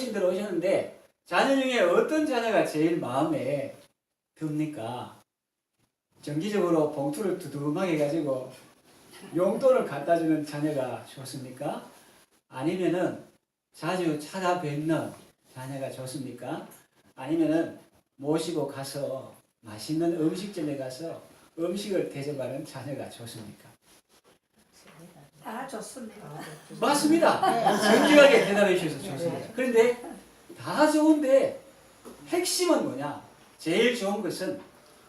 어르신들 오셨는데 자녀 중에 어떤 자녀가 제일 마음에 듭니까? 정기적으로 봉투를 두둑하게 가지고 용돈을 갖다 주는 자녀가 좋습니까? 아니면은 자주 찾아뵙는 자녀가 좋습니까? 아니면은 모시고 가서 맛있는 음식점에 가서 음식을 대접하는 자녀가 좋습니까? 다 좋습니다. 맞습니다. 정직하게 대답해 주셔서 좋습니다. 그런데 다 좋은데 핵심은 뭐냐? 제일 좋은 것은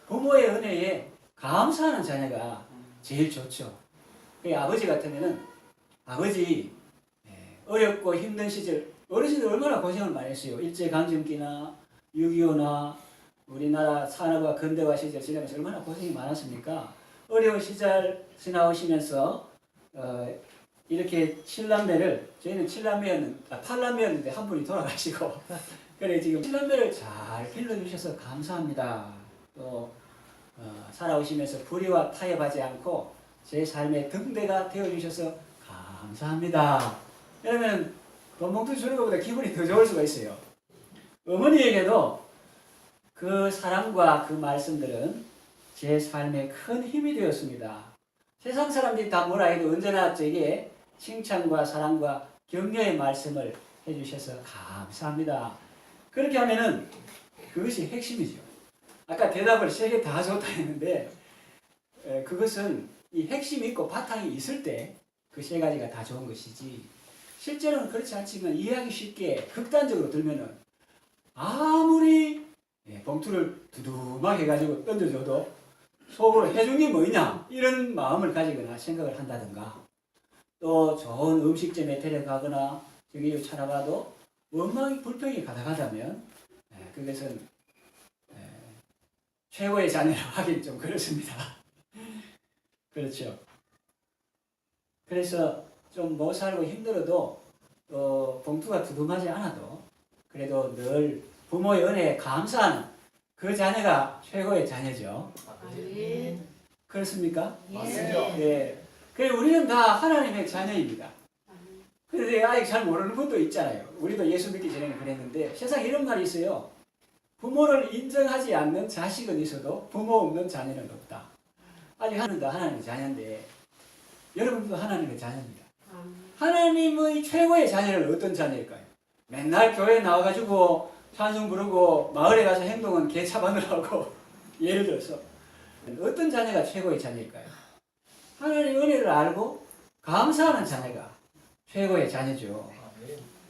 부모의 은혜에 감사하는 자녀가 제일 좋죠. 아버지 같으면은 아버지 어렵고 힘든 시절 어르신들 얼마나 고생을 많이 했어요. 일제강점기나 6.25나 우리나라 산업화 근대화 시절 지나면서 얼마나 고생이 많았습니까? 어려운 시절 지나오시면서 이렇게 7남매를 저희는 8남매였는데 한 분이 돌아가시고 그래 지금 7남매를 잘 길러주셔서 감사합니다. 또 살아오시면서 불의와 타협하지 않고 제 삶의 등대가 되어주셔서 감사합니다. 이러면 돈 봉투 주는 것보다 기분이 더 좋을 수가 있어요. 어머니에게도 그 사랑과 그 말씀들은 제 삶에 큰 힘이 되었습니다. 세상 사람들이 다 뭐라 해도 언제나 제게 칭찬과 사랑과 격려의 말씀을 해주셔서 감사합니다. 그렇게 하면은 그것이 핵심이죠. 아까 대답을 3개 다 좋다 했는데 그것은 이 핵심이 있고 바탕이 있을 때 그 3가지가 다 좋은 것이지 실제로는 그렇지 않지만 이해하기 쉽게 극단적으로 들면은 아무리 봉투를 두둑하게 가지고 던져줘도 속으로 해준 게 뭐냐 이런 마음을 가지거나 생각을 한다든가 또 좋은 음식점에 데려가거나 저기 찾아가도 원망이 불평이 가득하다면 그것은 최고의 자녀라고 하긴 좀 그렇습니다. 그렇죠. 그래서 좀 못 살고 힘들어도 또 봉투가 두둑하지 않아도 그래도 늘 부모의 은혜에 감사하는 그 자녀가 최고의 자녀죠. 그렇습니까? 맞습니다. 네. 그래서 우리는 다 하나님의 자녀입니다. 그런데 아직 잘 모르는 분도 있잖아요. 우리도 예수 믿기 전에는 그랬는데 세상에 이런 말이 있어요. 부모를 인정하지 않는 자식은 있어도 부모 없는 자녀는 없다. 아직 하나님의 자녀인데 여러분도 하나님의 자녀입니다. 하나님의 최고의 자녀는 어떤 자녀일까요? 맨날 교회에 나와가지고 찬송 부르고 마을에 가서 행동은 개차반을 예를 들어서 어떤 자녀가 최고의 자녀일까요? 하나님의 은혜를 알고 감사하는 자녀가 최고의 자녀죠.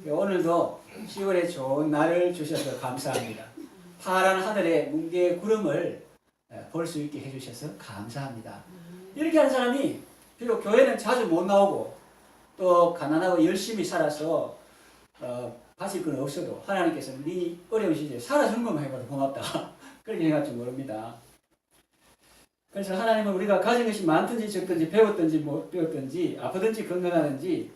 오늘도 10월에 좋은 날을 주셔서 감사합니다. 파란 하늘에 뭉게의 구름을 볼 수 있게 해주셔서 감사합니다. 이렇게 하는 사람이 비록 교회는 자주 못 나오고 또 가난하고 열심히 살아서 가질 건 없어도 하나님께서 네 어려운 시절에 살아준 것만 해봐도 고맙다. 그렇게 생각할지 모릅니다. 그래서 하나님은 우리가 가진 것이 많든지 적든지 배웠든지 못 배웠든지 아프든지 건강하든지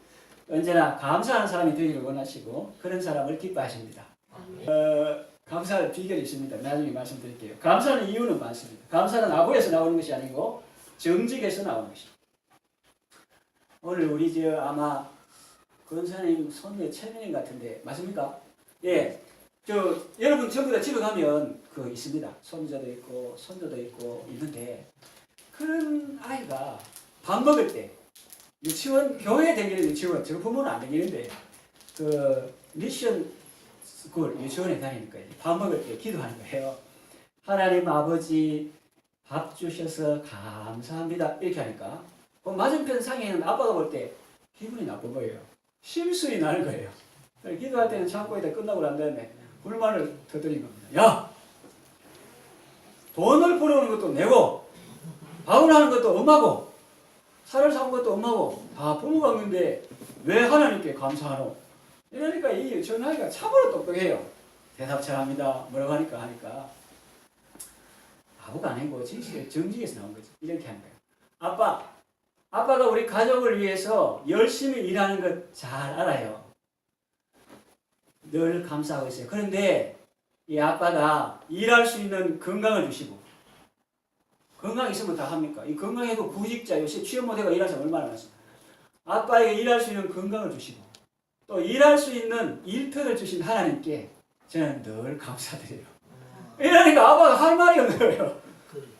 언제나 감사하는 사람이 되기를 원하시고 그런 사람을 기뻐하십니다. 감사할 비결이 있습니다. 나중에 말씀드릴게요. 감사하는 이유는 많습니다. 감사는 아부에서 나오는 것이 아니고 정직에서 나오는 것입니다. 오늘 우리 아마 권사님 손녀 최민님 같은데 맞습니까? 예, 여러분 전부 다 집에 가면 그 있습니다. 손자도 있고 손녀도 있고 있는데 그런 아이가 밥 먹을 때 유치원 교회에 다니는 유치원 저 부모는 안 다니는데 그 미션 스쿨 유치원에 다니니까 밥 먹을 때 기도하는 거예요. 하나님 아버지 밥 주셔서 감사합니다 이렇게 하니까 맞은편 상에는 아빠가 볼 때 기분이 나쁜 거예요. 심술이 나는 거예요. 기도할 때는 창고에다 끝나고 난 다음에 불만을 터뜨린 겁니다. 야! 돈을 벌어오는 것도 내고 밥을 하는 것도 엄마고 살을 사온 것도 엄마고 다 부모가 없는데 왜 하나님께 감사하노? 이러니까 이 전아이가 참으로 똑똑해요. 대답 잘합니다. 뭐라고 하니까 아부가 아니고 정직에서 나온 거지. 이렇게 하는 거예요. 아빠가 우리 가족을 위해서 열심히 일하는 것 잘 알아요. 늘 감사하고 있어요. 그런데 이 아빠가 일할 수 있는 건강을 주시고 건강 있으면 다 합니까? 이 건강해도 구직자 요새 취업 못해가 일하는 사람 얼마나 많습니까? 아빠에게 일할 수 있는 건강을 주시고 또 일할 수 있는 일터를 주신 하나님께 저는 늘 감사드려요. 이러니까 아빠가 할 말이 없는 거예요.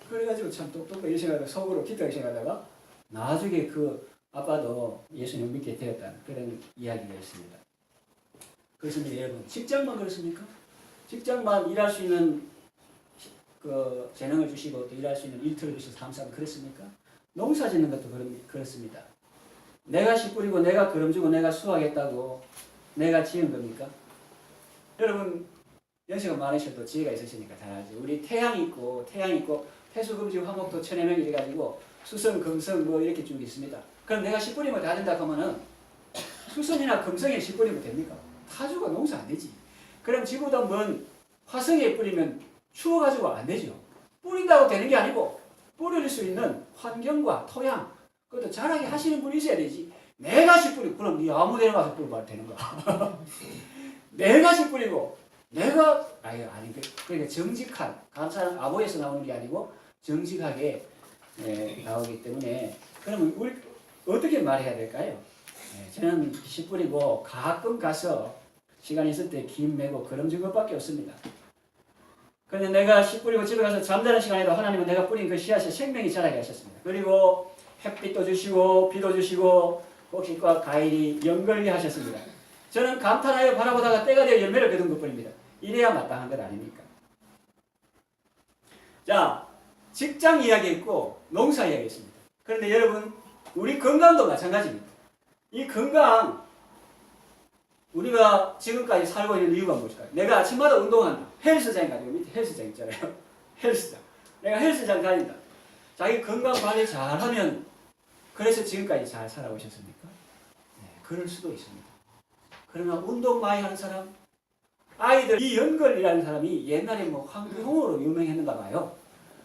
그래가지고 참 똑똑하게 생각하다가 속으로 기특하게 생각하다가 나중에 그 아빠도 예수님 믿게 되었다는 그런 이야기가 있습니다. 그렇습니다. 여러분, 직장만 그렇습니까? 직장만 일할 수 있는 그 재능을 주시고 또 일할 수 있는 일터를 주셔서 감사합니다. 그렇습니까? 농사 짓는 것도 그렇습니다. 내가 씨 뿌리고 내가 거름 주고 내가 수확했다고 내가 지은 겁니까? 여러분 연세가 많으셔도 지혜가 있으시니까 잘 알죠. 우리 태양 있고 태수금지 화목토 천해명이 돼가지고 수성 금성 뭐 이렇게 쭉 있습니다. 그럼 내가 씨 뿌리면 다 된다 하면은 수성이나 금성에 씨 뿌리면 됩니까? 타주가 농사 안 되지. 그럼 지구보다 먼 화성에 뿌리면 추워가지고 안 되죠. 뿌린다고 되는 게 아니고 뿌릴 수 있는 환경과 토양 그것도 잘하게 하시는 분이 있어야 되지. 내가 씨 뿌리고 그럼 네 아무 데나 가서 뿌려봐도 되는 거야. 내가 씨 뿌리고 내가 아니 그러니까 정직한 감사는 아보에서 나오는 게 아니고 정직하게 나오기 때문에 그러면 우리 어떻게 말해야 될까요? 저는 씨 뿌리고 가끔 가서 시간 있을 때 김 메고 그런 것밖에 없습니다. 그런데 내가 씨 뿌리고 집에 가서 잠자는 시간에도 하나님은 내가 뿌린 그 씨앗이 생명이 자라게 하셨습니다. 그리고 햇빛도 주시고 비도 주시고 곡식과 과일이 연걸게 하셨습니다. 저는 감탄하여 바라보다가 때가 되어 열매를 거둔 것뿐입니다. 이래야 마땅한 것 아닙니까? 자, 직장 이야기 있고 농사 이야기 있습니다. 그런데 여러분 우리 건강도 마찬가지입니다. 이 건강 우리가 지금까지 살고 있는 이유가 무엇일까요? 내가 아침마다 운동한다. 헬스장 가지고 밑에 헬스장 있잖아요. 헬스장. 내가 헬스장 다닌다. 자기 건강 관리 잘하면 그래서 지금까지 잘 살아오셨습니까? 네, 그럴 수도 있습니다. 그러나 운동 많이 하는 사람, 아이들 이연걸이라는 사람이 옛날에 뭐 황비홍으로 유명했는가 봐요.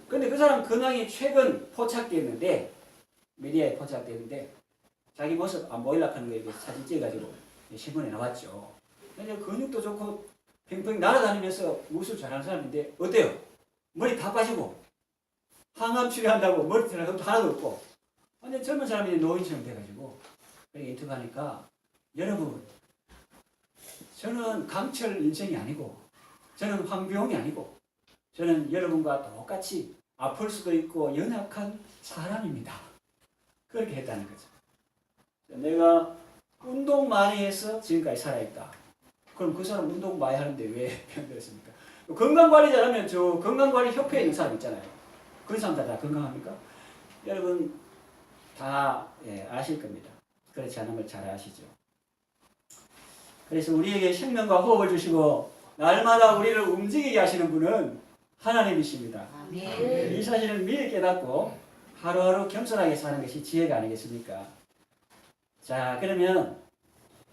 근데 그 사람 근황이 최근 포착됐는데 미디어에 포착됐는데 자기 모습 안 보이려고 하는 거에 사진 찍어가지고 신문에 나왔죠. 근데 근육도 좋고 팽팽 날아다니면서 무술 잘하는 사람인데 어때요? 머리 다 빠지고 항암 치료한다고 머리털 하나도 없고 완전 젊은 사람이 노인처럼 돼가지고 인터뷰하니까 여러분 저는 강철 인생이 아니고 저는 황비홍이 아니고 저는 여러분과 똑같이 아플 수도 있고 연약한 사람입니다. 그렇게 했다는 거죠. 내가 운동 많이 해서 지금까지 살아있다. 그럼 그 사람 운동 많이 하는데 왜 병들었습니까? 건강관리 잘하면 저 건강관리협회에 있는 사람 있잖아요. 그런 사람들 다 건강합니까? 여러분 다 아실 겁니다. 그렇지 않은 걸 잘 아시죠. 그래서 우리에게 생명과 호흡을 주시고 날마다 우리를 움직이게 하시는 분은 하나님이십니다. 아멘. 이 사실을 미리 깨닫고 하루하루 겸손하게 사는 것이 지혜가 아니겠습니까? 자, 그러면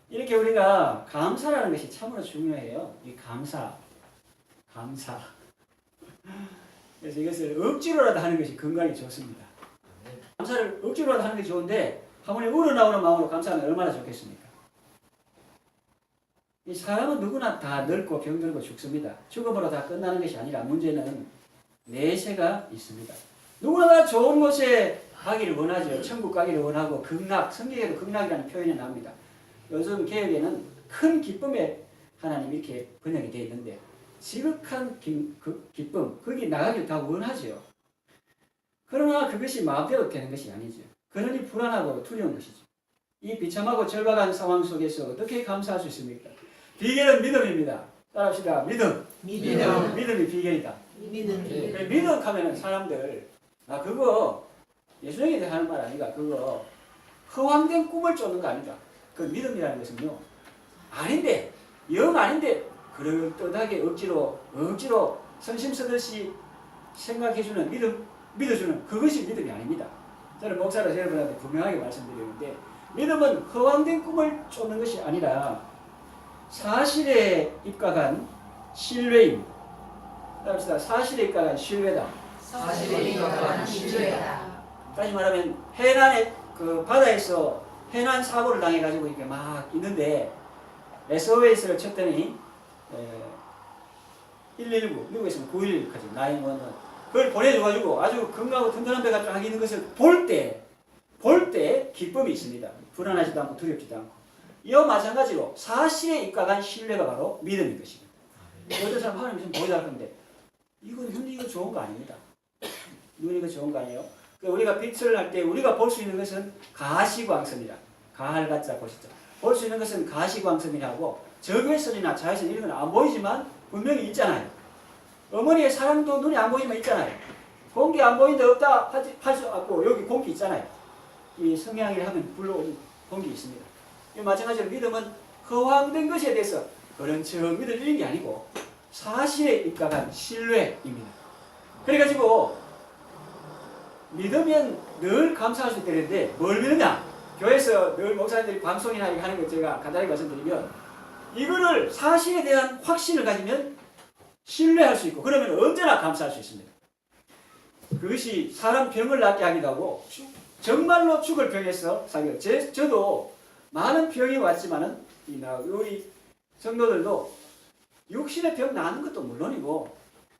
이렇게 우리가 감사라는 것이 참으로 중요해요. 이 감사. 그래서 이것을 억지로라도 하는 것이 건강에 좋습니다. 감사를 억지로라도 하는 게 좋은데 한번에 우러나오는 마음으로 감사하면 얼마나 좋겠습니까? 이 사람은 누구나 다 늙고 병들고 죽습니다. 죽음으로 다 끝나는 것이 아니라 문제는 내세가 있습니다. 누구나 다 좋은 곳에 가기를 원하죠. 천국 가기를 원하고 극락, 성경에도 극락이라는 표현이 나옵니다. 요즘 개혁에는 큰 기쁨에 하나님 이렇게 번역이 되어 있는데 지극한 기쁨, 거기 나가길 다 원하죠. 그러나 그것이 마음대로 되는 것이 아니죠. 그러니 불안하고 두려운 것이죠. 이 비참하고 절박한 상황 속에서 어떻게 감사할 수 있습니까? 비결은 믿음입니다. 따라합시다. 믿음이 비결이다. 믿음 하면 사람들 그거 예수님에 대해 하는 말 아니가. 그거 허황된 꿈을 쫓는 거 아니다. 그 믿음이라는 것은요 아닌데 영 아닌데 그럴듯하게 억지로 선심서듯이 생각해주는 믿어주는 그것이 믿음이 아닙니다. 저는 목사로 여러분한테 분명하게 말씀드리는데 믿음은 허황된 꿈을 쫓는 것이 아니라 사실에 입각한 신뢰입니다. 따라합시다. 사실에 입각한 신뢰다. 다시 말하면 해난에 그 바다에서 해난 사고를 당해가지고 이렇게 막 있는데 SOS를 쳤더니 119 미국에서는 911까지 911 그걸 보내줘가지고 아주 건강하고 튼튼한 배가 쫙 있는 것을 볼 때 기쁨이 있습니다. 불안하지도 않고 두렵지도 않고 이와 마찬가지로 사실에 입각한 신뢰가 바로 믿음인 것입니다. 어떤 사람 하나님 좀 보여달라 하는데 근데 이거 좋은 거 아닙니다. 눈이 이거 좋은 거 아니에요? 우리가 빛을 할 때 우리가 볼 수 있는 것은 가시광선이라 가할가짜 보시죠. 볼 수 있는 것은 가시광선이라고 적외선이나 자외선 이런 건 안 보이지만 분명히 있잖아요. 어머니의 사랑도 눈에 안 보이지만 있잖아요. 공기 안 보이는데 없다 할 수 없고 여기 공기 있잖아요. 이 성향이라 하면 불러온 공기 있습니다. 마찬가지로 믿음은 허황된 것에 대해서 그런 척 믿어지는 게 아니고 사실에 입각한 신뢰입니다. 그래가지고 믿으면 늘 감사할 수 있다는데 뭘 믿느냐? 교회에서 늘 목사님들이 방송이나 하는 거 제가 간단히 말씀드리면 이거를 사실에 대한 확신을 가지면 신뢰할 수 있고 그러면 언제나 감사할 수 있습니다. 그것이 사람 병을 낫게 하기도 하고 정말로 죽을 병에서 사귀어요. 저도 많은 병이 왔지만은 우리 성도들도 육신의 병 나는 것도 물론이고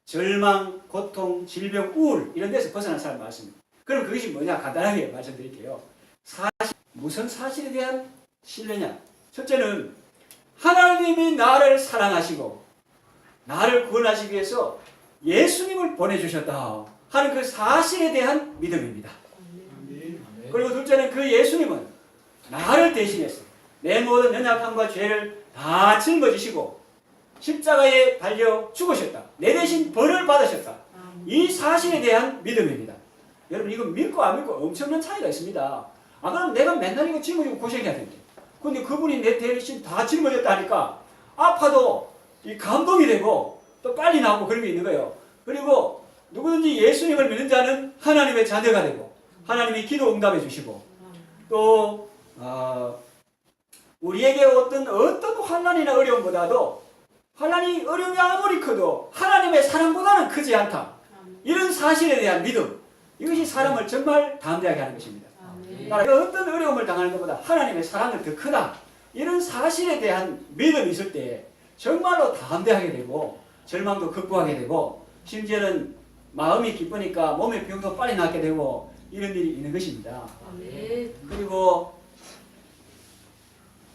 절망, 고통, 질병, 우울 이런 데서 벗어난 사람 많습니다. 그럼 그것이 뭐냐 간단하게 말씀드릴게요. 무슨 사실에 대한 신뢰냐? 첫째는 하나님이 나를 사랑하시고 나를 구원하시기 위해서 예수님을 보내주셨다 하는 그 사실에 대한 믿음입니다. 그리고 둘째는 그 예수님은 나를 대신해서 내 모든 연약함과 죄를 다 짊어지시고 십자가에 달려 죽으셨다. 내 대신 벌을 받으셨다. 이 사실에 대한 믿음입니다. 여러분 이거 믿고 안 믿고 엄청난 차이가 있습니다. 그럼 내가 맨날 이거 짊어지고 고생해야 되는데 근데 그분이 내 대신 다 짊어졌다 하니까 아파도 이 감동이 되고 또 빨리 나오고 그런 게 있는 거예요. 그리고 누구든지 예수님을 믿는 자는 하나님의 자녀가 되고 하나님이 기도 응답해 주시고 또 우리에게 어떤 환난이나 어려움보다도 환난이 어려움이 아무리 커도 하나님의 사랑보다는 크지 않다. 이런 사실에 대한 믿음. 이것이 사람을 정말 담대하게 하는 것입니다. 어떤 어려움을 당하는 것보다 하나님의 사랑은 더 크다. 이런 사실에 대한 믿음이 있을 때 정말로 담대하게 되고 절망도 극복하게 되고 심지어는 마음이 기쁘니까 몸의 병도 빨리 낫게 되고 이런 일이 있는 것입니다. 그리고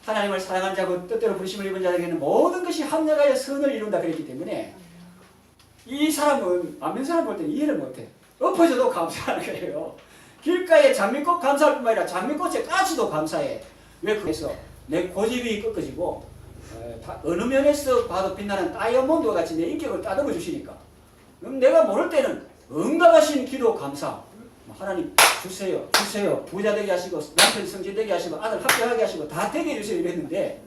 하나님을 사랑하는 자고 뜻대로 부르심을 입은 자에게는 모든 것이 합력하여 선을 이룬다 그랬기 때문에 이 사람은 안면 사람 볼 때 이해를 못해. 엎어져도 감사하는 거예요. 길가에 장미꽃 감사할 뿐만 아니라 장미꽃에 까지도 감사해. 왜 그래서 내 고집이 꺾어지고 어느 면에서 봐도 빛나는 다이아몬드와 같이 내 인격을 따듬어 주시니까 그럼 내가 모를 때는 응답하신 기도 감사. 하나님 주세요 부자 되게 하시고 남편 성질 되게 하시고 아들 합격하게 하시고 다 되게 해주세요 이랬는데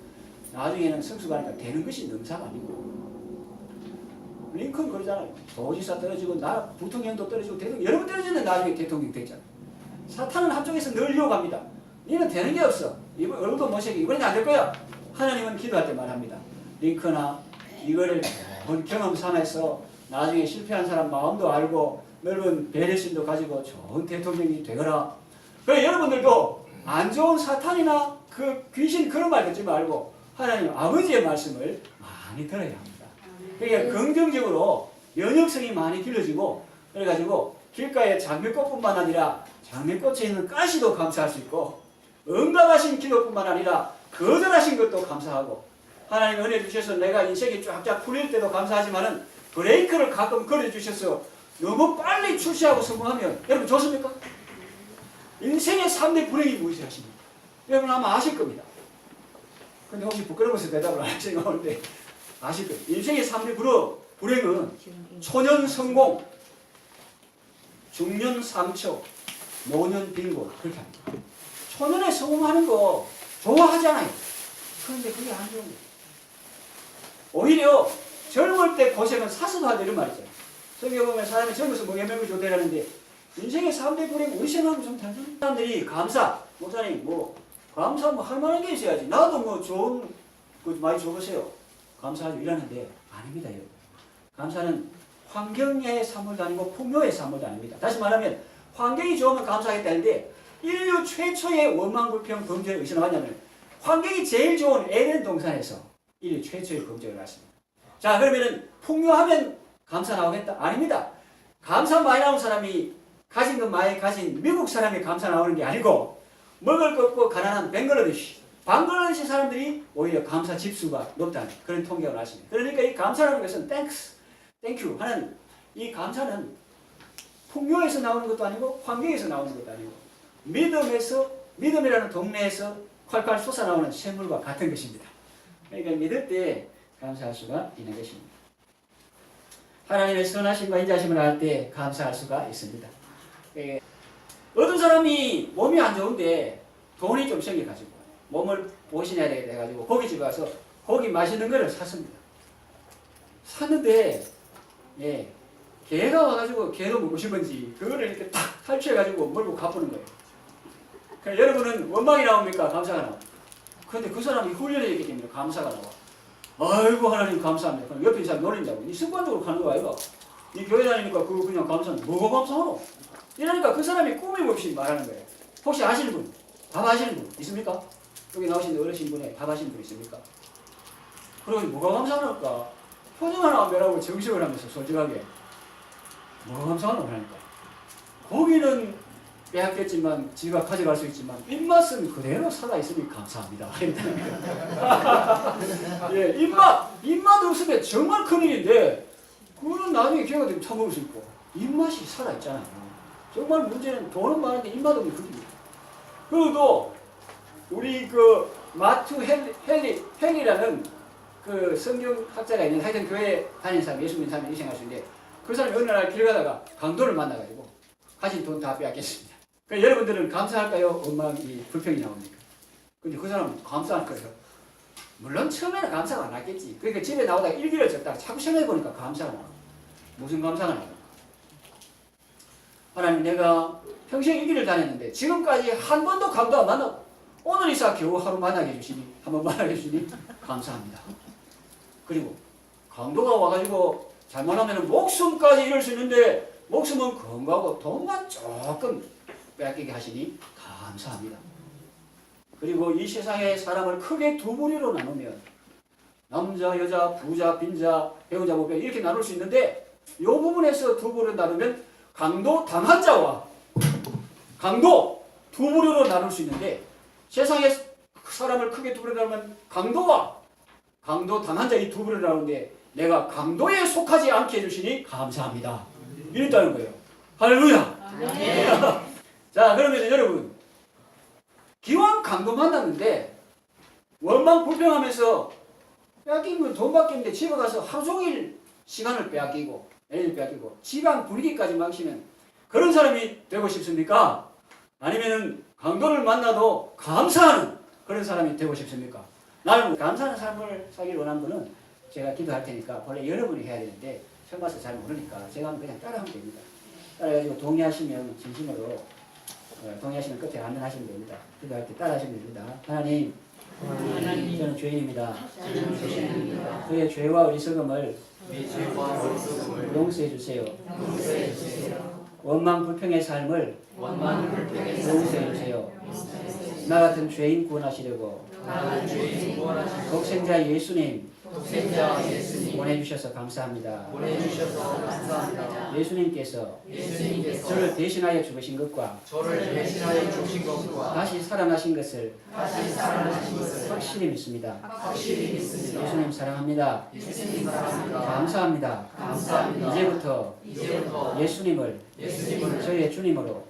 나중에는 성수가 아니라 되는 것이 능사가 아니고 링컨 그러잖아요. 도지사 떨어지고 나 부통령도 떨어지고 대통령 여러 번 떨어지는데 나중에 대통령 됐잖아. 사탄은 한쪽에서 늘 유혹합니다. 너는 되는 게 없어. 이번 얼굴도 못생겨 이번엔 안 될 거야. 하나님은 기도할 때 말합니다. 링컨아 이거를 경험 삼아서 나중에 실패한 사람 마음도 알고 넓은 배려심도 가지고 좋은 대통령이 되거라. 그래 여러분들도 안 좋은 사탄이나 그 귀신 그런 말 듣지 말고 하나님 아버지의 말씀을 많이 들어야 합니다. 그러니까 긍정적으로 연역성이 많이 길러지고 그래가지고 길가에 장미꽃뿐만 아니라 장미꽃에 있는 가시도 감사할 수 있고 응답하신 기도뿐만 아니라 거절하신 것도 감사하고 하나님 은혜 주셔서 내가 인생이 쫙쫙 풀릴 때도 감사하지만은 브레이크를 가끔 걸어주셔서 너무 빨리 출시하고 성공하면 여러분 좋습니까? 인생의 3대 불행이 무엇이 하십니까? 여러분 아마 아실 겁니다. 근데 혹시 부끄러워서 대답을 안 하시는 거 오는데 아실 거예요. 인생의 3대 불행은 초년 성공, 중년 상처, 노년 빈곤 그렇게 합니다. 초년에 성공하는 거 좋아하잖아요. 그런데 그게 안 좋은 거예요. 오히려 젊을 때 고생은 사서도 하다 이런 말이죠. 성경에 보면 사람이 젊어서 뭐 예명이 좋대라는데 인생의 3대 불행 우리 생각하면 좀 다르잖아요. 사람들이 감사, 목사님 감사 할 만한 게 있어야지. 나도 좋은 거 많이 줘보세요. 감사하죠 이러는데 아닙니다 여러분. 감사는 환경의 산물도 아니고 풍요의 산물도 아닙니다. 다시 말하면 환경이 좋으면 감사하겠다는데 인류 최초의 원망불평 범죄를 어디서 나왔냐면 환경이 제일 좋은 에덴 동산에서 인류 최초의 범죄가 났습니다. 자 그러면은 풍요하면 감사 나오겠다? 아닙니다. 감사 많이 나오는 사람이 가진 것 많이 가진 미국 사람이 감사 나오는 게 아니고 먹을 거 없고 가난한 벵글라데시 방글라데시 사람들이 오히려 감사 지수가 높다는 그런 통계가 나왔습니다. 그러니까 이 감사라는 것은 땡큐 하는 이 감사는 풍요에서 나오는 것도 아니고 환경에서 나오는 것도 아니고 믿음이라는 동네에서 콸콸 솟아나오는 샘물과 같은 것입니다. 그러니까 믿을 때 감사할 수가 있는 것입니다. 하나님의 선하심과 인자심을 알 때 감사할 수가 있습니다. 어떤 사람이 몸이 안 좋은데 돈이 좀 생겨가지고 몸을 보신해야 되겠다 해가지고 고깃집에 가서 고기 맛있는 거를 샀습니다. 샀는데 개가 와가지고 개도 먹고 싶은지 그거를 이렇게 탁 탈취해가지고 물고 갚는 거예요. 그러니까 여러분은 원망이 나옵니까? 감사가 나옵니까? 그런데 그 사람이 훈련이 있기 때문에 감사가 나와. 아이고 하나님 감사합니다. 그럼 옆에 사람 노린다고. 이 습관적으로 가는 거 아이가? 이 교회 다니니까 그거 그냥 감사합니다. 뭐가 감사하노? 이러니까 그 사람이 꾸밈없이 말하는 거예요. 혹시 아시는 분? 답 아시는 분 있습니까? 여기 나오신 어르신 분에 답 아시는 분 있습니까? 그러면 뭐가 감사할까? 표정 하나 안 변하고 정식을 하면서 솔직하게 뭐가 감사하노? 하니까 고기는 빼앗겼지만 지가 가져갈 수 있지만 입맛은 그대로 살아있으니 감사합니다. 예, 입맛 없으면 정말 큰일인데 그거는 나중에 기회가 되면 처먹을 수 있고 입맛이 살아있잖아요. 정말 문제는 돈은 많은데 입맛 없는 그입니다. 그리고 또 우리 그 마투 헬리라는 그 성경학자가 있는 하여튼 교회 다니는 사람, 예수 믿는 사람이 인생할 수 있는데 그 사람이 어느 날 길 가다가 강도를 만나가지고 가진 돈 다 빼앗겼습니다. 그러니까 여러분들은 감사할까요? 원망이 불평이 나옵니까? 근데 그 사람은 감사할 거예요. 물론 처음에는 감사가 안 하겠지. 그러니까 집에 나오다가 일기를 적다가 자꾸 생각해보니까 감사가 나와. 무슨 감사가 나요? 하나님 내가 평생 일기를 다녔는데 지금까지 한 번도 강도 안 만나고 오늘 이사 겨우 하루 만나게 해주시니 한 번 만나게 해주시니 감사합니다. 그리고 강도가 와가지고 잘못하면 목숨까지 잃을 수 있는데 목숨은 건강하고 돈만 조금 빼앗기게 하시니 감사합니다. 그리고 이 세상에 사람을 크게 두 부류로 나누면 남자, 여자, 부자, 빈자, 배우자, 무배 이렇게 나눌 수 있는데 이 부분에서 두 부류로 나누면 강도 당한 자와 강도 두 부류로 나눌 수 있는데 세상에 사람을 크게 두 부류로 나누면 강도와 강도 당한 자 이 두 부류로 나누는데 내가 강도에 속하지 않게 해주시니 감사합니다. 이랬다는 거예요. 할렐루야. 자 그러면 여러분 기왕 강도 만났는데 원망 불평하면서 빼앗긴 건 돈밖에 없는데 집에 가서 하루 종일 시간을 빼앗기고 애를 빼앗기고 지방 분위기까지 망치는 그런 사람이 되고 싶습니까? 아니면은 강도를 만나도 감사하는 그런 사람이 되고 싶습니까? 나는 감사하는 삶을 살기를 원하는 분은 제가 기도할 테니까 원래 여러분이 해야 되는데 처음 와서 잘 모르니까 제가 하면 그냥 따라하면 됩니다. 따라가지고 동의하시면 진심으로 동의하시면 끝에 아멘 하시면 됩니다. 기도할 때 따라하시면 됩니다. 하나님, 저는 죄인입니다. 그의 죄와 어리석음을 용서해 주세요. 원망 불평의 삶을 용서해 주세요. 나 같은 죄인 구원하시려고 독생자 예수님 보내주셔서 감사합니다. 예수님께서 저를 대신하여 죽으신 것과 다시 살아나신 것을 확실히 믿습니다. 예수님 사랑합니다. 감사합니다. 이제부터 예수님을 저의 주님으로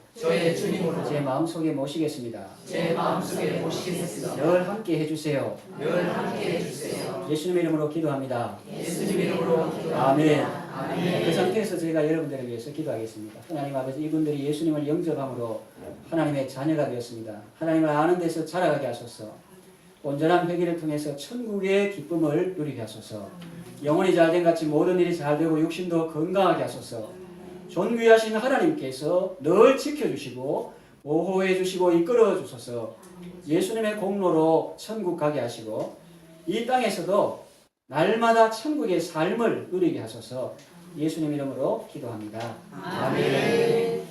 제 마음속에 모시겠습니다. 늘 함께 해주세요. 예수님의 이름으로 기도합니다. 아멘. 그 상태에서 저희가 여러분들을 위해서 기도하겠습니다. 하나님 아버지, 이분들이 예수님을 영접함으로 하나님의 자녀가 되었습니다. 하나님을 아는 데서 자라가게 하소서. 온전한 회개를 통해서 천국의 기쁨을 누리게 하소서. 영혼이 잘된 같이 모든 일이 잘되고 육신도 건강하게 하소서. 존귀하신 하나님께서 늘 지켜주시고 보호해 주시고 이끌어 주소서. 예수님의 공로로 천국 가게 하시고 이 땅에서도 날마다 천국의 삶을 누리게 하소서. 예수님 이름으로 기도합니다. 아멘.